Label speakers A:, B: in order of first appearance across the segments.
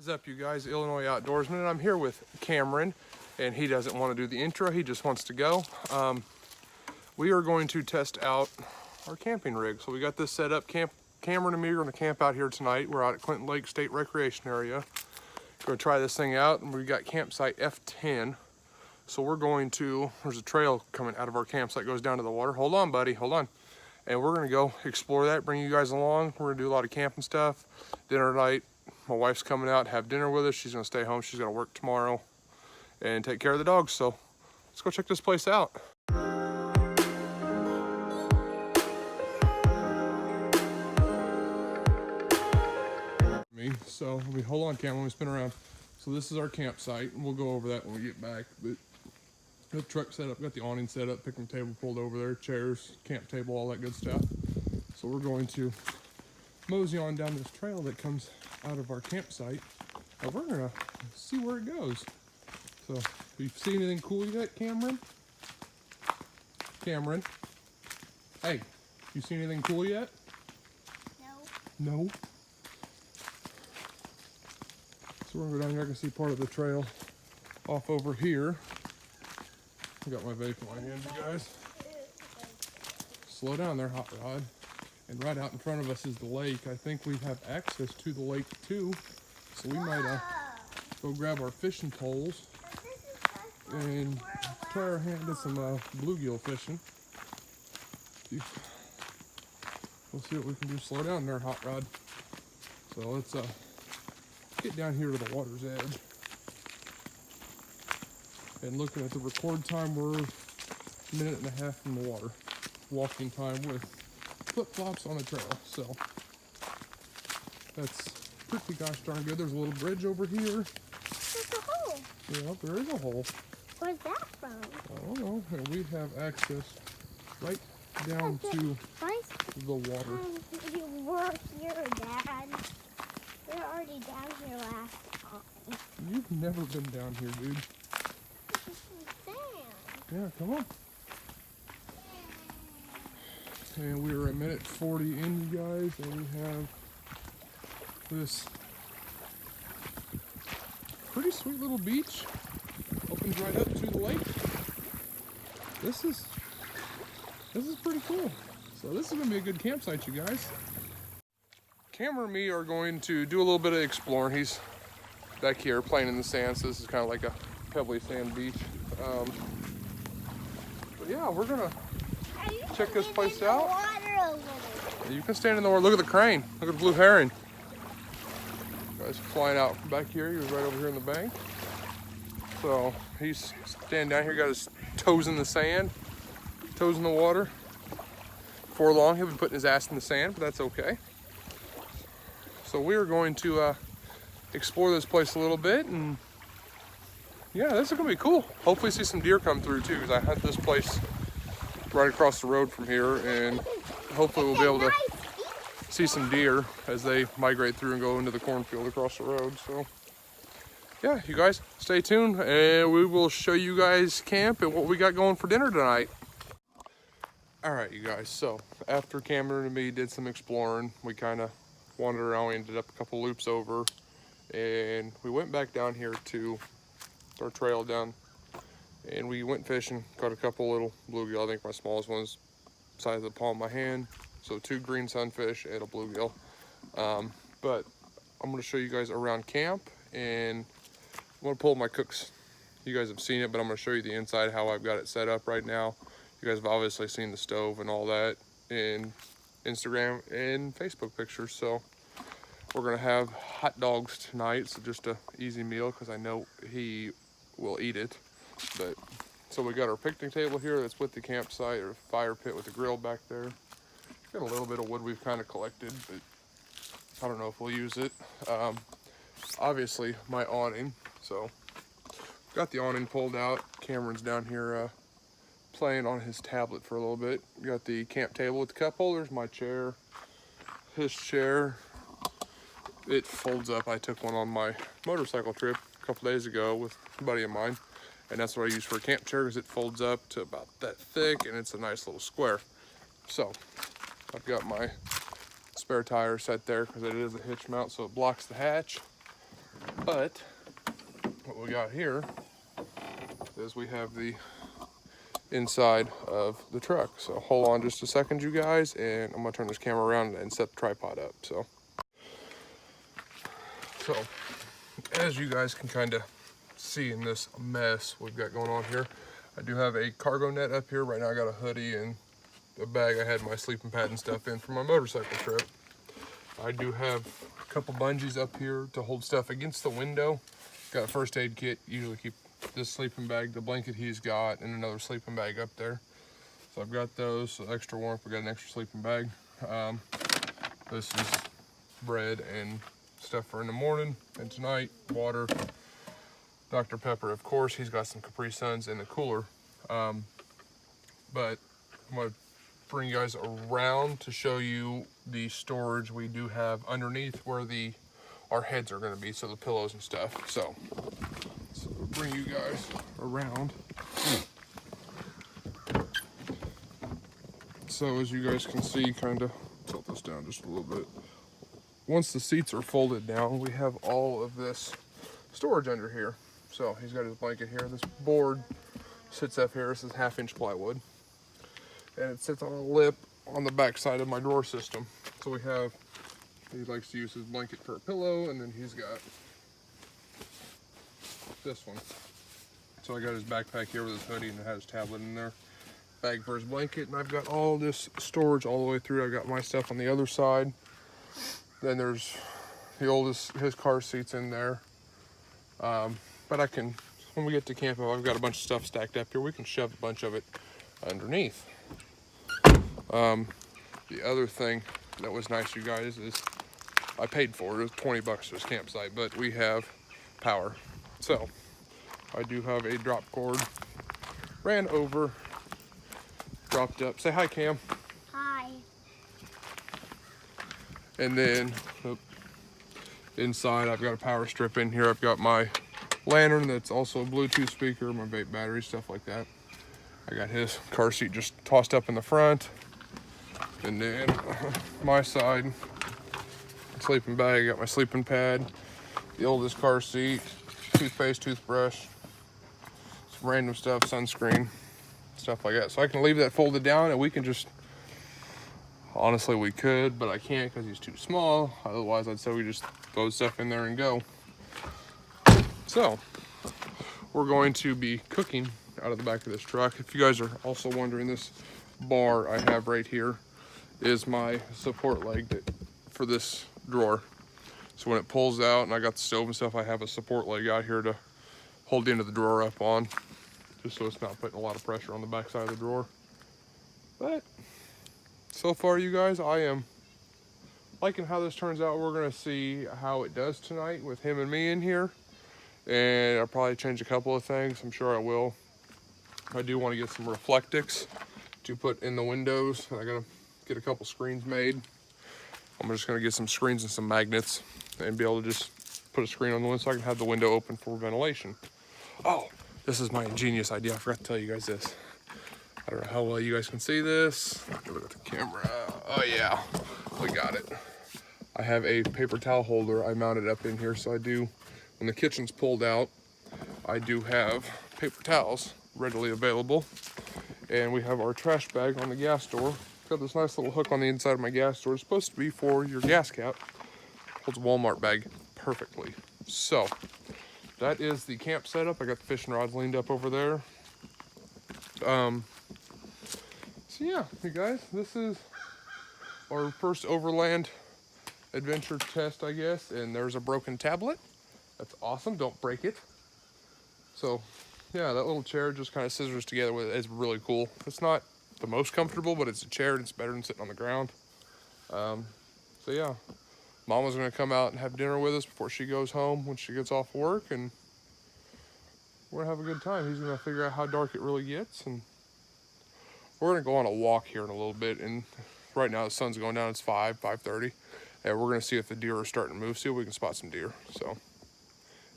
A: What's up, you guys? Illinois Outdoorsman, and I'm here with Cameron, and he doesn't want to do the intro. He just wants to go. We are going to test out our camping rig. So we got this set up. Cameron and me are going to camp out here tonight. We're out at Clinton Lake State Recreation Area. Going to try this thing out, and we got campsite F10. So we're going to, there's a trail coming out of our campsite, goes down to the water. Hold on, buddy, hold on. And we're going to go explore that, bring you guys along. We're going to do a lot of camping stuff. Dinner tonight. My wife's coming out, have dinner with us. She's gonna stay home. She's gonna work tomorrow and take care of the dogs. So let's go check this place out. So hold on, Cam, let me spin around. So this is our campsite, and we'll go over that when we get back. But the truck set up, got the awning set up, picnic table pulled over there, chairs, camp table, all that good stuff. So we're going to mosey on down this trail that comes out of our campsite, and we're gonna see where it goes. So, have you seen anything cool yet, Cameron? Cameron? Hey, you seen anything cool yet? No. No? So we're gonna go down here. I can see part of the trail off over here. I got my vape in my hand, you guys. Slow down there, Hot Rod. And right out in front of us is the lake. I think we have access to the lake too. So we might go grab our fishing poles and try our hand at some bluegill fishing. We'll see what we can do. Slow down there, Hot Rod. So let's get down here to the water's edge. And looking at the record time, we're a minute and a half from the water. Walking time with flip-flops on the trail, so that's pretty gosh darn good. There's a little bridge over here.
B: There's a hole.
A: Yeah, there is a hole.
B: Where's that from?
A: I don't know. And we have access right down to the water.
B: You were here, Dad. We were already down here last time.
A: You've never been down here, dude.
B: This is sand.
A: Yeah, come on. And we are a minute 40 in, you guys, and we have this pretty sweet little beach. Opens right up to the lake. This is pretty cool. So this is gonna be a good campsite, you guys. Cameron and me are going to do a little bit of exploring. He's back here playing in the sand, so this is kind of like a pebbly sand beach. But yeah, we're gonna check this place out. You can stand in the water. Look at the crane. Look at the blue heron. Guy's flying out from back here. He was right over here in the bank. So he's standing down here, got his toes in the sand, toes in the water. Before long, he'll be putting his ass in the sand, but that's okay. So we are going to explore this place a little bit, and yeah, this is gonna be cool. Hopefully see some deer come through too, because I had this place right across the road from here, and hopefully we'll be able to see some deer as they migrate through and go into the cornfield across the road. So yeah, you guys stay tuned, and we will show you guys camp and what we got going for dinner tonight. All right, you guys, so after Cameron and me did some exploring, we kind of wandered around. We ended up a couple loops over, and we went back down here to our trail down, and we went fishing, caught a couple little bluegill. I think my smallest one's the size of the palm of my hand. So 2 green sunfish and a bluegill. But I'm gonna show you guys around camp, and I'm gonna pull my cooks. You guys have seen it, but I'm gonna show you the inside, how I've got it set up right now. You guys have obviously seen the stove and all that in Instagram and Facebook pictures. So we're gonna have hot dogs tonight. So just a easy meal, because I know he will eat it. But so we got our picnic table here that's with the campsite, or fire pit with the grill back there. Got a little bit of wood we've kind of collected, but I don't know if we'll use it. Obviously my awning, so got the awning pulled out. Cameron's down here playing on his tablet for a little bit. Got the camp table with the cup holders, my chair, his chair. It folds up. I took one on my motorcycle trip a couple days ago with a buddy of mine, and that's what I use for a camp chair, because it folds up to about that thick, and it's a nice little square. So I've got my spare tire set there because it is a hitch mount, so it blocks the hatch. But what we got here is we have the inside of the truck. So hold on just a second, you guys, and I'm gonna turn this camera around and set the tripod up. So as you guys can kind of see in this mess we've got going on here, I do have a cargo net up here. Right now I got a hoodie and a bag I had my sleeping pad and stuff in for my motorcycle trip. I do have a couple bungees up here to hold stuff against the window. Got a first aid kit, usually keep this sleeping bag, the blanket he's got, and another sleeping bag up there. So I've got those, so extra warmth. We got an extra sleeping bag. This is bread and stuff for in the morning and tonight, water. Dr. Pepper, of course, he's got some Capri Suns in the cooler. But I'm gonna bring you guys around to show you the storage we do have underneath where our heads are gonna be, so the pillows and stuff. So bring you guys around. So as you guys can see, kind of tilt this down just a little bit. Once the seats are folded down, we have all of this storage under here. So he's got his blanket here. This board sits up here. This is 1/2-inch plywood. And it sits on a lip on the back side of my drawer system. So he likes to use his blanket for a pillow, and then he's got this one. So I got his backpack here with his hoodie, and it has his tablet in there. Bag for his blanket, and I've got all this storage all the way through. I've got my stuff on the other side. Then there's his car seats in there. But when we get to camp, I've got a bunch of stuff stacked up here. We can shove a bunch of it underneath. The other thing that was nice, you guys, is I paid for it. It was 20 bucks for this campsite, but we have power. So I do have a drop cord. Ran over, dropped up. Say hi, Cam.
B: Hi.
A: And then inside, I've got a power strip in here. I've got my lantern that's also a Bluetooth speaker, my vape battery, stuff like that. I got his car seat just tossed up in the front. And then my side, sleeping bag, I got my sleeping pad, the oldest car seat, toothpaste, toothbrush, some random stuff, sunscreen, stuff like that. So I can leave that folded down, and we can just, honestly we could, but I can't because he's too small. Otherwise I'd say we just throw stuff in there and go. So we're going to be cooking out of the back of this truck. If you guys are also wondering, this bar I have right here is my support leg for this drawer. So when it pulls out and I got the stove and stuff, I have a support leg out here to hold the end of the drawer up on, just so it's not putting a lot of pressure on the back side of the drawer. But so far, you guys, I am liking how this turns out. We're gonna see how it does tonight with him and me in here. And I'll probably change a couple of things. I'm sure I will. I do want to get some reflectix to put in the windows. I gotta get a couple screens made. I'm just gonna get some screens and some magnets and be able to just put a screen on the window so I can have the window open for ventilation. Oh, this is my ingenious idea. I forgot to tell you guys this. I don't know how well you guys can see this. Look at the camera. Oh yeah, we got it. I have a paper towel holder I mounted up in here, so I do, when the kitchen's pulled out, I do have paper towels readily available. And we have our trash bag on the gas door. Got this nice little hook on the inside of my gas door. It's supposed to be for your gas cap. Holds a Walmart bag perfectly. So that is the camp setup. I got the fishing rods leaned up over there. So yeah, you guys, this is our first overland adventure test, I guess. And there's a broken tablet. That's awesome. Don't break it. So yeah, that little chair just kind of scissors together with it. It's really cool. It's not the most comfortable, but it's a chair and it's better than sitting on the ground. So yeah, Mama's gonna come out and have dinner with us before she goes home when she gets off work, and we're gonna have a good time. He's gonna figure out how dark it really gets, and we're gonna go on a walk here in a little bit. And right now the sun's going down. It's 5:30, and we're gonna see if the deer are starting to move, see if we can spot some deer. So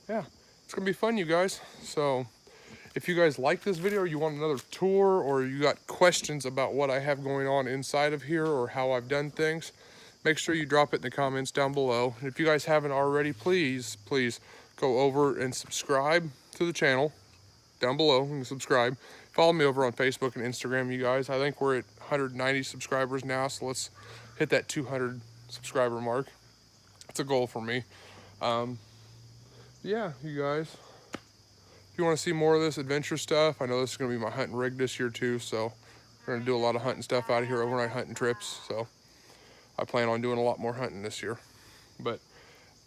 A: yeah, it's gonna be fun, you guys. So if you guys like this video, or you want another tour, or you got questions about what I have going on inside of here or how I've done things, make sure you drop it in the comments down below. And if you guys haven't already, please go over and subscribe to the channel down below. You can subscribe. Follow me over on Facebook and Instagram, you guys. I think we're at 190 subscribers now, so let's hit that 200 subscriber mark. It's a goal for me. Yeah, you guys. If you want to see more of this adventure stuff, I know this is going to be my hunting rig this year too, so we're going to do a lot of hunting stuff out of here, overnight hunting trips. So I plan on doing a lot more hunting this year. But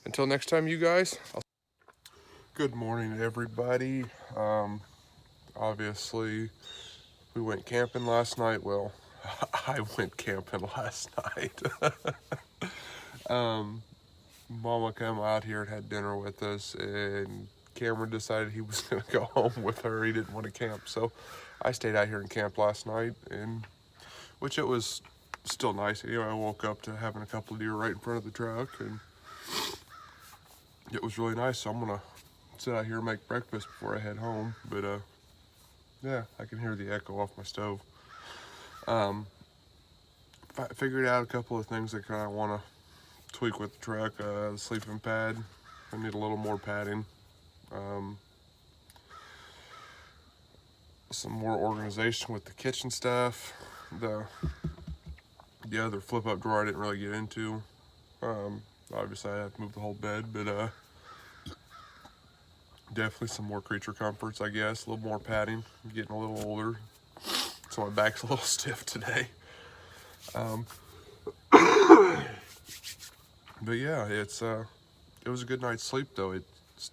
A: until next time, you guys. Good morning, everybody. Obviously, we went camping last night. Well, I went camping last night. Mama came out here and had dinner with us, and Cameron decided he was going to go home with her. He didn't want to camp, so I stayed out here and camped last night, and which it was still nice. You know, I woke up to having a couple of deer right in front of the truck, and it was really nice. So I'm gonna sit out here and make breakfast before I head home. But yeah, I can hear the echo off my stove. I figured out a couple of things that kind of want to tweak with the truck. The sleeping pad, I need a little more padding. Some more organization with the kitchen stuff. The other flip up drawer I didn't really get into. Obviously I have to move the whole bed, but definitely some more creature comforts, I guess. A little more padding. I'm getting a little older, so my back's a little stiff today. But yeah, it was a good night's sleep though.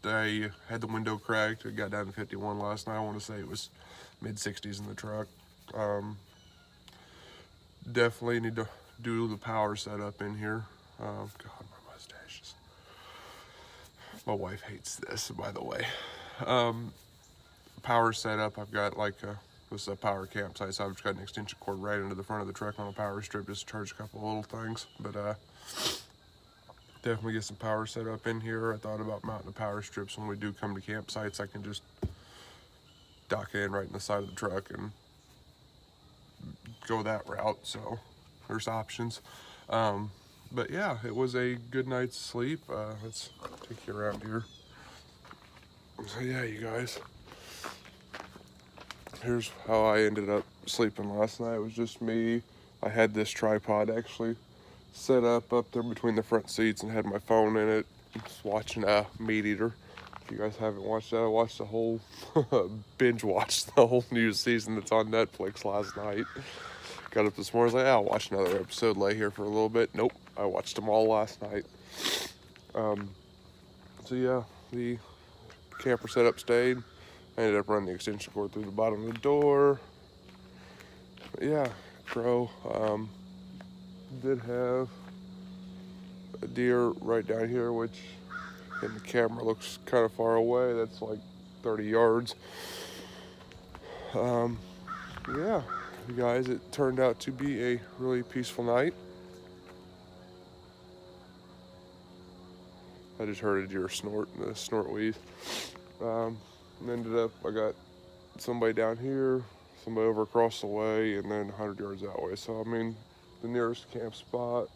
A: I had the window cracked. It got down to 51 last night. I want to say it was mid-60s in the truck. Definitely need to do the power setup in here. God, my mustaches. My wife hates this, by the way. Power setup, I've got this is a power campsite, so I've just got an extension cord right into the front of the truck on a power strip just to charge a couple of little things. But definitely get some power set up in here. I thought about mounting the power strips when we do come to campsites. I can just dock it in right in the side of the truck and go that route. So there's options. But yeah, it was a good night's sleep. Let's take you around here. So yeah, you guys, here's how I ended up sleeping last night. It was just me. I had this tripod actually set up there between the front seats and had my phone in it. Just watching Meat Eater. If you guys haven't watched that, I watched the whole binge watched the whole new season that's on Netflix last night. Got up this morning, I was like, I'll watch another episode, lay here for a little bit. Nope, I watched them all last night. So yeah, the camper setup stayed. I ended up running the extension cord through the bottom of the door. But yeah, Crow did have a deer right down here, which in the camera looks kind of far away. That's like 30 yards. Yeah, you guys, it turned out to be a really peaceful night. I just heard a deer snort, the snort wheeze. Ended up, I got somebody down here, somebody over across the way, and then 100 yards that way. So, I mean, the nearest camp spot,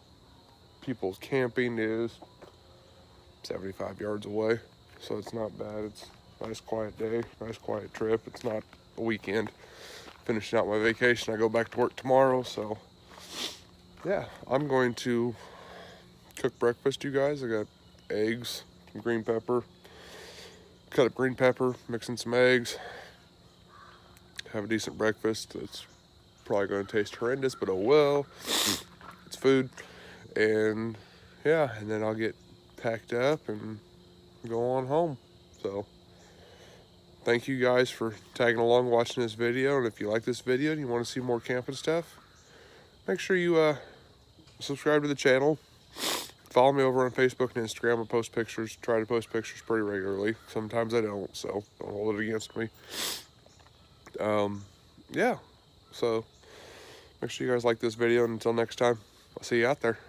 A: people's camping is 75 yards away. So it's not bad. It's a nice quiet day, nice quiet trip. It's not a weekend. Finishing out my vacation, I go back to work tomorrow. So yeah, I'm going to cook breakfast, you guys. I got eggs, some green pepper, cut up green pepper, mix in some eggs, have a decent breakfast. It's probably going to taste horrendous, but oh well, it's food. And yeah, and then I'll get packed up and go on home. So thank you guys for tagging along watching this video. And if you like this video and you want to see more camping stuff, make sure you subscribe to the channel. Follow me over on Facebook and Instagram. I post pictures, try to post pictures pretty regularly. Sometimes I don't, so don't hold it against me. Yeah, so make sure you guys like this video, and until next time, I'll see you out there.